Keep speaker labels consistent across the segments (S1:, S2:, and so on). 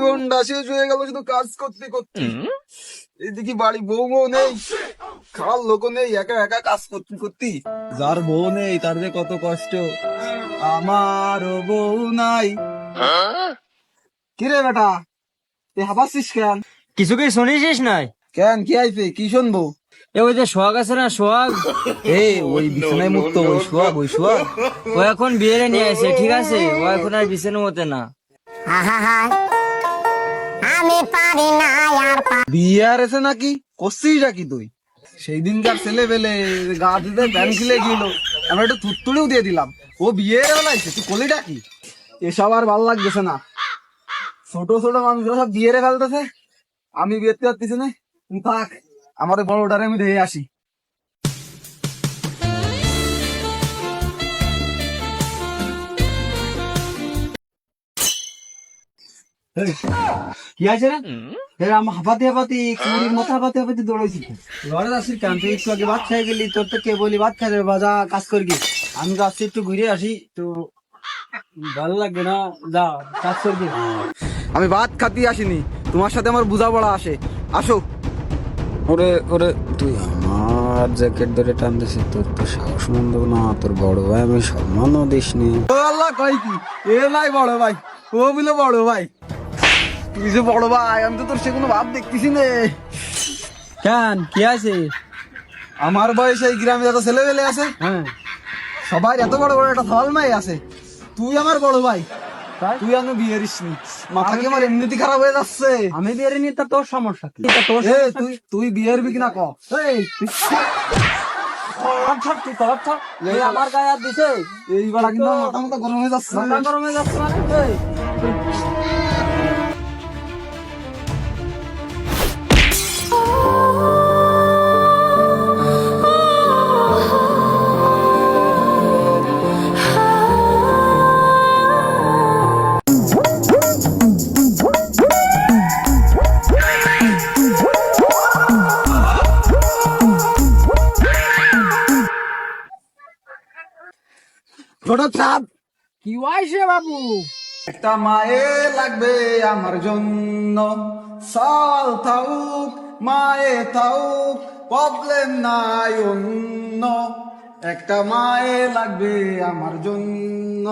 S1: জীবনটা শেষ হয়ে গেল শুধু কাজ করতে করতে। এদিকে বাড়ি বউ নেই, খাওয়ার লোকও নেই, একা একা কাজ করতে করতে। যার বউ নেই তার যে কত কষ্ট। আমারও বউ নাই। কিরে বেটা, তুই হাঁপাচ্ছিস কেন?
S2: কিছু কি শুনিস নাই?
S1: কেন কি আইছে, কি শুনবো?
S2: ওই যে সোহাগ আছে না, সোহাগ,
S1: ওই বিছানায় মুক্ত, ওই সোহাগ, ওই সোহাগ।
S2: ও এখন বিয়ে নিয়ে আসে, ঠিক আছে? ও এখন আর বিছানো মতে না।
S1: বিয়ে আর এসে নাকি করছিস নাকি তুই? সেই দিনকার ছেলে পেলে গা দিতে প্যান খিলে গেল, আমরা একটু থুত্তুড়িও দিয়ে দিলাম, ও বিয়ে বেলাইছে, তুই কলিটা কি? এসব আর ভালো লাগতেছে না। ছোট ছোট মানুষরা সব বিয়ে ফেলতেছে, আমি বিয়ে পারতেছি না। থাক, আমার বড়টারে আমি দেখে আসি।
S2: কি আছে রে? আমার হাঁপাতে হাঁপাতে কুড়ির মাথা হাঁপাতে হাঁপাতে দৌড়াইছি। ঘরে আসিস কেন? তুই একটু আগে ভাত খাই গেলি, তোর তো কে বলি ভাত খাই বাজা কাজ করবি। আমি যাচ্ছি একটু ঘুরে আসি, তো ভালো লাগবে না, যা কাজ করবি।
S1: আমি ভাত খাতি আসিনি, তোমার সাথে আমার বোঝাপড়া আসে, আসো।
S3: ওরে ওরে, তুই আমার জ্যাকেট ধরে টানতেছিস, তোর তো সাহস মন্দ না, তোর বড় ভাই আমি সম্মানও দিস নি।
S1: ও আল্লাহ, কই কি এ নাই বড় ভাই, ও বলে বড় ভাই, তুই যে বড় ভাই, আমি তো তোর সে কোনো ভাব দেখতেছি না।
S2: কেন কি আছে?
S1: আমার বয়সে এই গ্রামে যত ছেলে পেলে আছে,
S2: হ্যাঁ,
S1: সবাই এত বড় বড় একটা থল মাই আছে, তুই আমার বড় ভাই, তুই আমি বিয়ে দিসনি। মাথা কি আমার এমনিতে খারাপ হয়ে যাচ্ছে।
S2: আমি বিয়ে নি, তা তোর সমস্যা কি? তা তোর
S1: এ তুই তুই বিয়ের বি কিনা ক।
S2: আমার গায়ে হাত দিছে,
S1: এইবার কিন্তু মাথা মতো গরম হয়ে যাচ্ছে।
S2: মাথা গরম হয়ে যাচ্ছে মানে?
S1: ছোট চাঁদ,
S2: কি হয়েছে বাবু?
S1: একটা মায়ে লাগবে আমার জন্য, সাল থাউক মায়ে থাউক, প্রবলেম নাই অন্য। একটা মায়ে লাগবে আমার জন্য।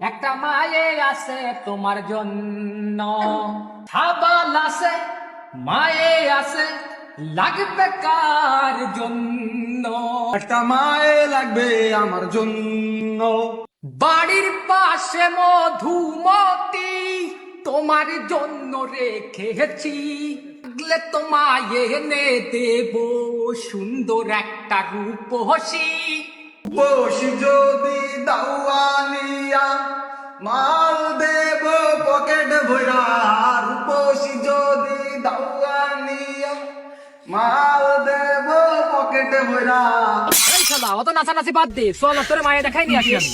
S4: একটা মায়ে আছে তোমার জন্য, খাবাল আছে, মায়ে আছে, লাগবে কার জন্য?
S1: একটা মায়ে লাগবে আমার জন্য।
S4: বাড়ির পাশে মধুমতি তোমার জন্য রেখেছি, লাগলে তোমায় এনে দেব সুন্দর একটা রূপসী।
S1: বসি যদি দাওয়ানিয়া, মাল দেব পকেট ভরা। বসি যদি দাওয়ানিয়া, মাল দেব পকেট ভরা।
S4: এই শালা, অত নাচানাচি বাদ দে, চল তোর মায়ে দেখাই নিয়ে আসি আমি।